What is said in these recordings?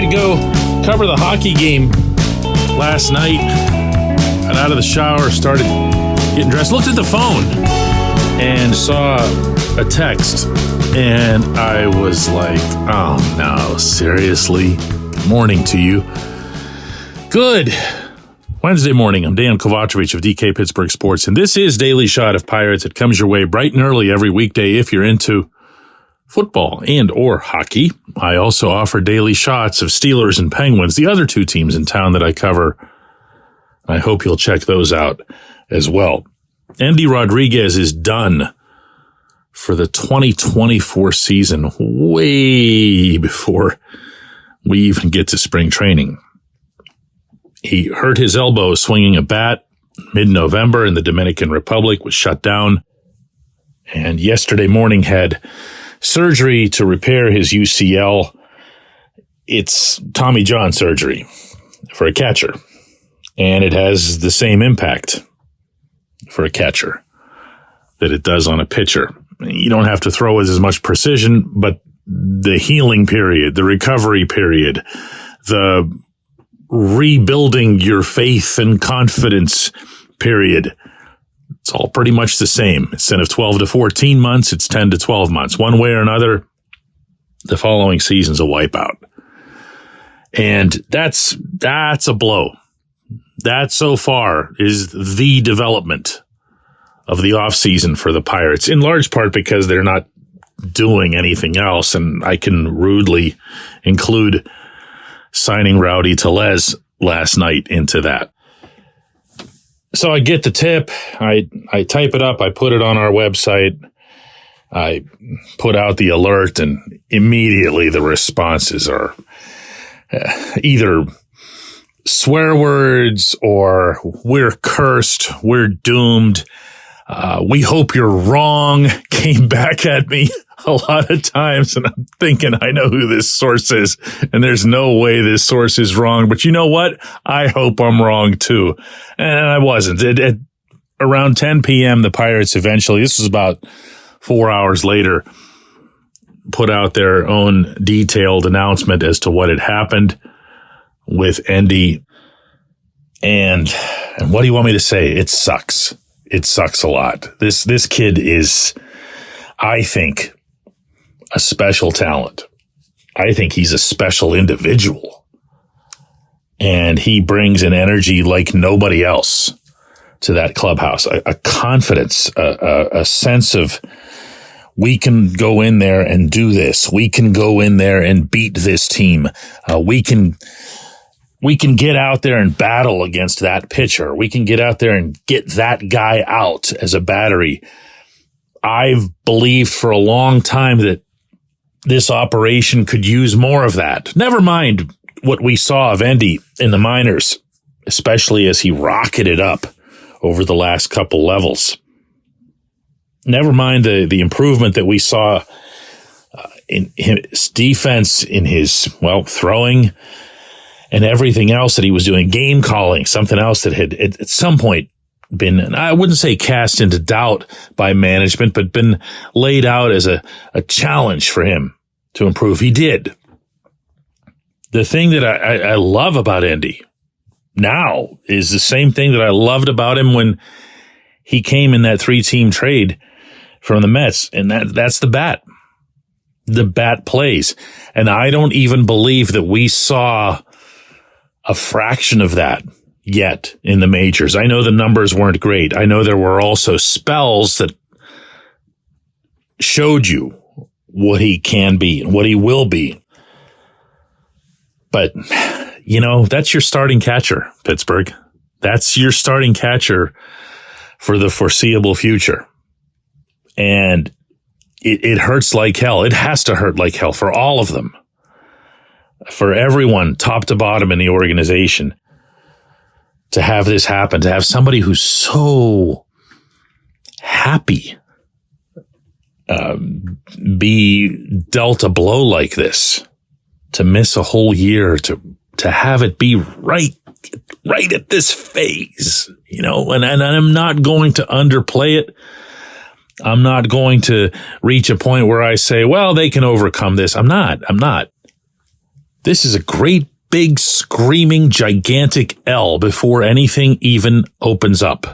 to go cover the hockey game last night. Got out of the shower, started getting dressed, looked at the phone, and saw a text. And I was like, oh no, seriously? Good morning to you. Good Wednesday morning. I'm Dejan Kovacevic of DK Pittsburgh Sports, and this is Daily Shot of Pirates. It comes your way bright and early every weekday if you're into football and or hockey. I also offer daily shots of Steelers and Penguins, the other two teams in town that I cover. I hope you'll check those out as well. Endy Rodriguez is done for the 2024 season, way before we even get to spring training. He hurt his elbow swinging a bat mid-November in the Dominican Republic, was shut down, and yesterday morning had surgery to repair his UCL. It's Tommy John surgery for a catcher, and it has the same impact for a catcher that it does on a pitcher. You don't have to throw with as much precision, but the healing period, the recovery period, the rebuilding your faith and confidence period, it's all pretty much the same. Instead of 12 to 14 months, it's 10 to 12 months. One way or another, the following season's a wipeout. And that's a blow. That so far is the development of the offseason for the Pirates, in large part because they're not doing anything else. And I can rudely include signing Rowdy Tellez last night into that. So I get the tip, I type it up, I put it on our website, I put out the alert, and immediately the responses are either swear words or we're cursed, we're doomed, we hope you're wrong, came back at me a lot of times, and I'm thinking, I know who this source is, and there's no way this source is wrong, but you know what? I hope I'm wrong too. And I wasn't. At around 10 p.m., the Pirates eventually, this was about 4 hours later, put out their own detailed announcement as to what had happened with Endy. And what do you want me to say? It sucks. It sucks a lot. This kid is, I think, a special talent. I think he's a special individual. And he brings an energy like nobody else to that clubhouse, a confidence, a sense of, we can go in there and do this. We can go in there and beat this team. We can get out there and battle against that pitcher. We can get out there and get that guy out as a battery. I've believed for a long time that this operation could use more of that. Never mind what we saw of Endy in the minors, especially as he rocketed up over the last couple levels. Never mind the improvement that we saw in his defense, in his, throwing, and everything else that he was doing, game calling, something else that had at some point been, I wouldn't say cast into doubt by management, but been laid out as a challenge for him to improve. He did. The thing that I love about Endy now is the same thing that I loved about him when he came in that 3-team trade from the Mets, and that's the bat. The bat plays. And I don't even believe that we saw a fraction of that yet in the majors. I know the numbers weren't great. I know there were also spells that showed you what he can be and what he will be. But, that's your starting catcher, Pittsburgh. That's your starting catcher for the foreseeable future. And it hurts like hell. It has to hurt like hell for all of them. For everyone, top to bottom in the organization, to have this happen, to have somebody who's so happy be dealt a blow like this, to miss a whole year, to have it be right at this phase, and I'm not going to underplay it. I'm not going to reach a point where I say, well, they can overcome this. I'm not. This is a great, big, screaming, gigantic L before anything even opens up.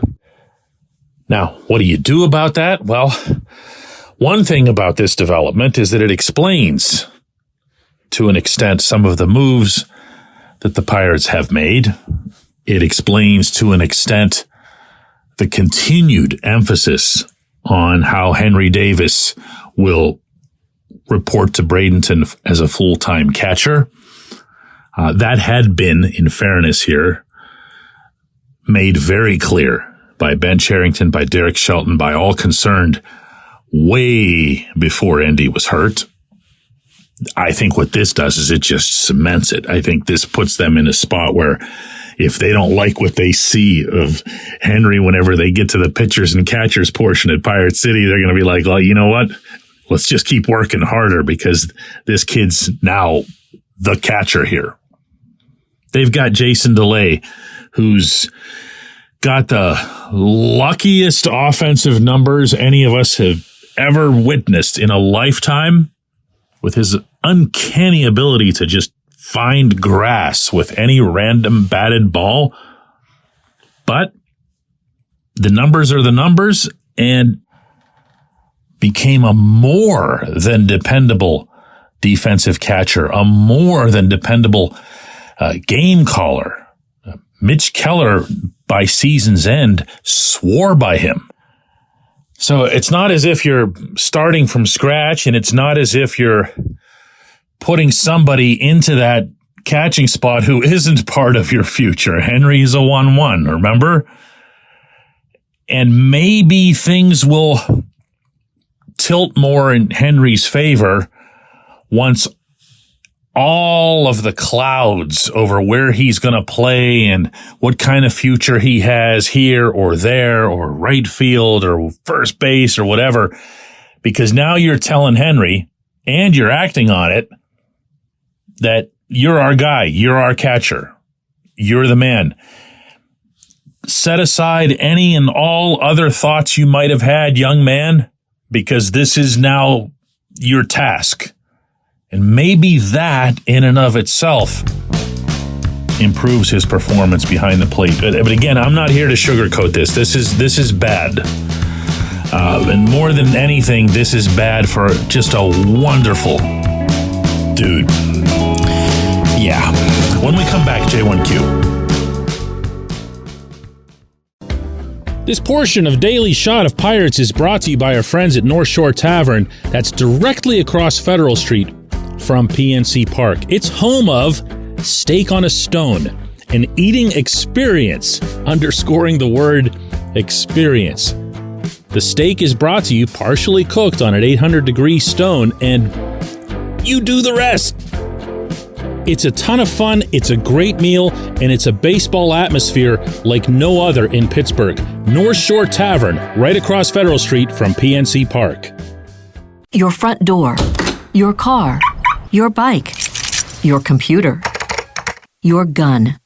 Now, what do you do about that? Well, one thing about this development is that it explains, to an extent, some of the moves that the Pirates have made. It explains, to an extent, the continued emphasis on how Henry Davis will report to Bradenton as a full-time catcher. That had been, in fairness here, made very clear by Ben Cherington, by Derek Shelton, by all concerned way before Endy was hurt. I think what this does is it just cements it. I think this puts them in a spot where if they don't like what they see of Henry whenever they get to the pitchers and catchers portion at Pirate City, they're going to be like, well, you know what? Let's just keep working harder because this kid's now the catcher here. They've got Jason DeLay, who's got the luckiest offensive numbers any of us have ever witnessed in a lifetime, with his uncanny ability to just find grass with any random batted ball. But the numbers are the numbers, and became a more than dependable defensive catcher, a more than dependable game caller. Mitch Keller, by season's end, swore by him. So it's not as if you're starting from scratch, and it's not as if you're putting somebody into that catching spot who isn't part of your future. Henry's a 1-1, remember? And maybe things will tilt more in Henry's favor once all of the clouds over where he's going to play and what kind of future he has here or there or right field or first base or whatever, because now you're telling Henry, and you're acting on it, that you're our guy, you're our catcher, you're the man. Set aside any and all other thoughts you might have had, young man, because this is now your task. And maybe that in and of itself improves his performance behind the plate. But again, I'm not here to sugarcoat this. This is bad. And more than anything, this is bad for just a wonderful dude. Yeah. When we come back, J1Q. This portion of Daily Shot of Pirates is brought to you by our friends at North Shore Tavern, that's directly across Federal Street from PNC Park. It's home of Steak on a Stone, an eating experience, underscoring the word experience. The steak is brought to you partially cooked on an 800-degree stone, and you do the rest. It's a ton of fun, it's a great meal, and it's a baseball atmosphere like no other in Pittsburgh. North Shore Tavern, right across Federal Street from PNC Park. Your front door, your car, your bike, your computer, your gun.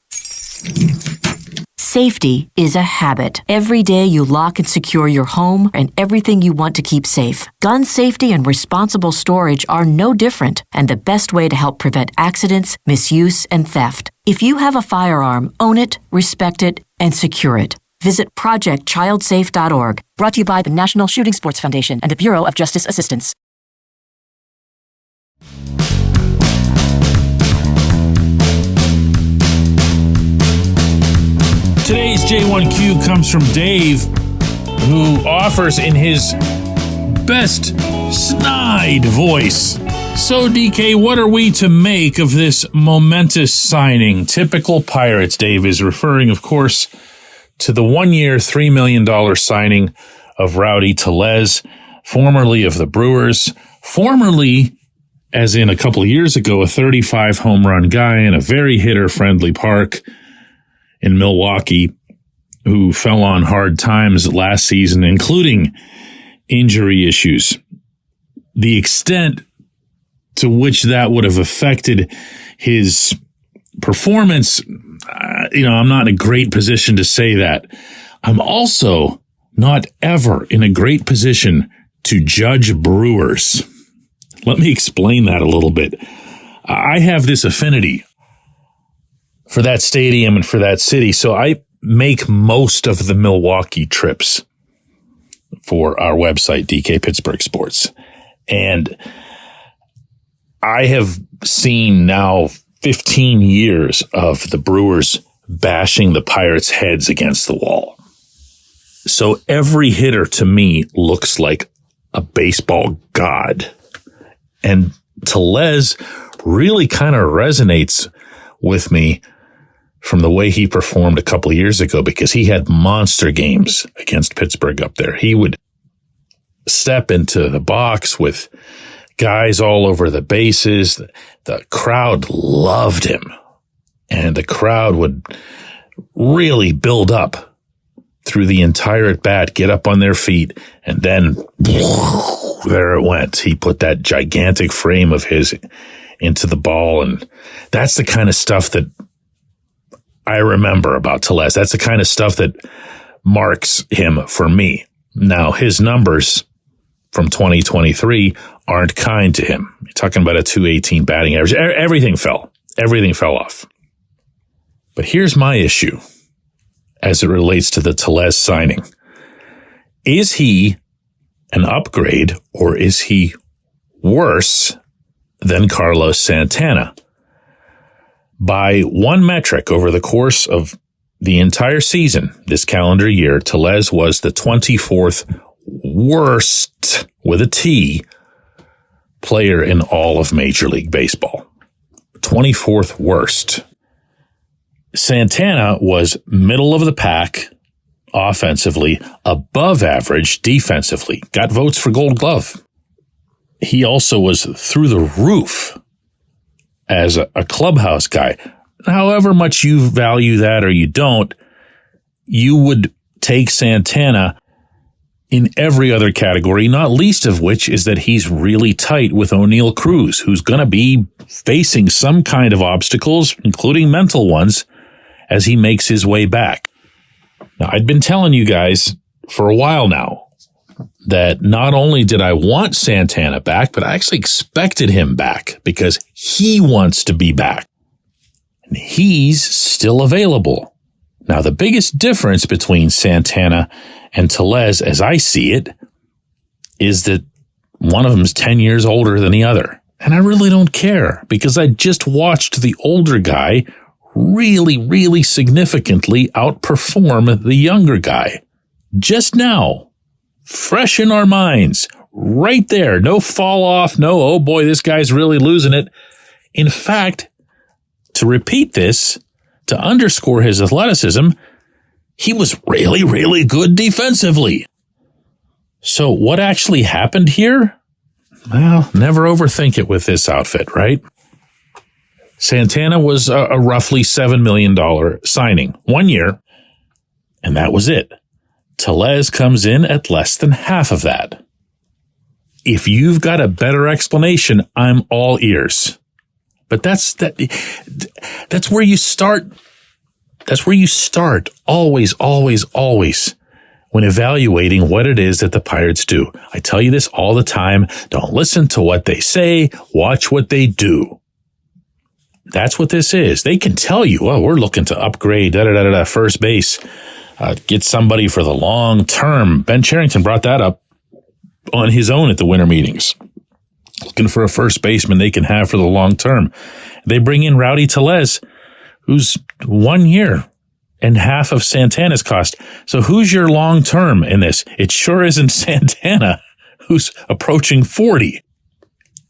Safety is a habit. Every day you lock and secure your home and everything you want to keep safe. Gun safety and responsible storage are no different, and the best way to help prevent accidents, misuse, and theft. If you have a firearm, own it, respect it, and secure it. Visit ProjectChildSafe.org. Brought to you by the National Shooting Sports Foundation and the Bureau of Justice Assistance. Today's J1Q comes from Dave, who offers in his best snide voice. So, DK, what are we to make of this momentous signing? Typical Pirates. Dave is referring, of course, to the 1-year, $3 million signing of Rowdy Tellez, formerly of the Brewers, formerly, as in a couple of years ago, a 35 home run guy in a very hitter-friendly park in Milwaukee, who fell on hard times last season, including injury issues. The extent to which that would have affected his performance, I'm not in a great position to say that. I'm also not ever in a great position to judge Brewers. Let me explain that a little bit. I have this affinity for that stadium and for that city, so I make most of the Milwaukee trips for our website, DK Pittsburgh Sports. And I have seen now 15 years of the Brewers bashing the Pirates' heads against the wall. So every hitter to me looks like a baseball god. And Tellez really kind of resonates with me from the way he performed a couple of years ago, because he had monster games against Pittsburgh up there. He would step into the box with guys all over the bases. The crowd loved him, and the crowd would really build up through the entire at bat, get up on their feet, and then there it went. He put that gigantic frame of his into the ball, and that's the kind of stuff that I remember about Tellez. That's the kind of stuff that marks him for me. Now, his numbers from 2023 aren't kind to him. You're talking about a .218 batting average. Everything fell. Everything fell off. But here's my issue as it relates to the Tellez signing. Is he an upgrade, or is he worse than Carlos Santana? By one metric over the course of the entire season, this calendar year, Tellez was the 24th worst, with a T, player in all of Major League Baseball. 24th worst. Santana was middle of the pack offensively, above average defensively, got votes for Gold Glove. He also was through the roof as a clubhouse guy. However much you value that or you don't, you would take Santana in every other category, not least of which is that he's really tight with O'Neal Cruz, who's going to be facing some kind of obstacles, including mental ones, as he makes his way back. Now, I'd been telling you guys for a while now that not only did I want Santana back, but I actually expected him back because he wants to be back. And he's still available. Now, the biggest difference between Santana and Tellez, as I see it, is that one of them is 10 years older than the other. And I really don't care, because I just watched the older guy really, really significantly outperform the younger guy. Just now. Fresh in our minds, right there. No fall off, no, oh boy, this guy's really losing it. In fact, to repeat this, to underscore his athleticism, he was really, really good defensively. So what actually happened here? Well, never overthink it with this outfit, right? Santana was a roughly $7 million signing, 1 year, and that was it. Tellez comes in at less than half of that. If you've got a better explanation, I'm all ears. But that's where you start. That's where you start. Always, always, always. When evaluating what it is that the Pirates do. I tell you this all the time. Don't listen to what they say. Watch what they do. That's what this is. They can tell you, oh, we're looking to upgrade first base. Get somebody for the long term. Ben Cherington brought that up on his own at the winter meetings. Looking for a first baseman they can have for the long term. They bring in Rowdy Tellez, who's 1 year and half of Santana's cost. So who's your long term in this? It sure isn't Santana, who's approaching 40.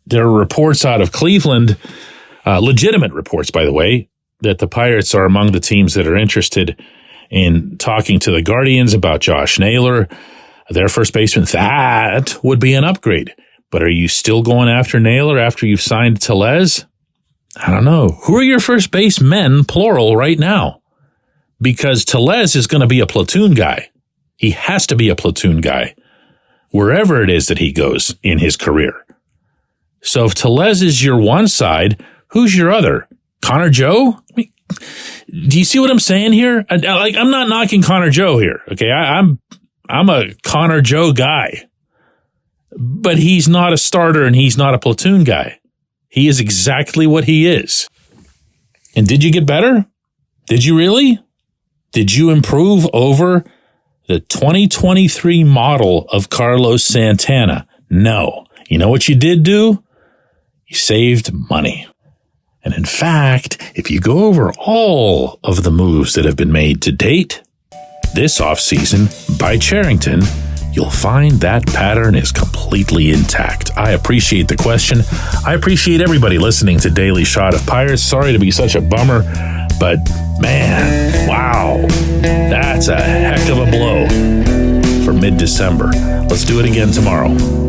There are reports out of Cleveland, legitimate reports, by the way, that the Pirates are among the teams that are interested in talking to the Guardians about Josh Naylor, their first baseman. That would be an upgrade. But are you still going after Naylor after you've signed Tellez? I don't know. Who are your first basemen, plural, right now? Because Tellez is going to be a platoon guy. He has to be a platoon guy wherever it is that he goes in his career. So if Tellez is your one side, who's your other? Connor Joe? I mean, do you see what I'm saying here? I'm not knocking Connor Joe here. Okay, I'm a Connor Joe guy, but he's not a starter and he's not a platoon guy. He is exactly what he is. And did you get better? Did you really? Did you improve over the 2023 model of Carlos Santana? No. You know what you did do? You saved money. And in fact, if you go over all of the moves that have been made to date this offseason by Cherington, you'll find that pattern is completely intact. I appreciate the question. I appreciate everybody listening to Daily Shot of Pirates. Sorry to be such a bummer, but man, wow, that's a heck of a blow for mid-December. Let's do it again tomorrow.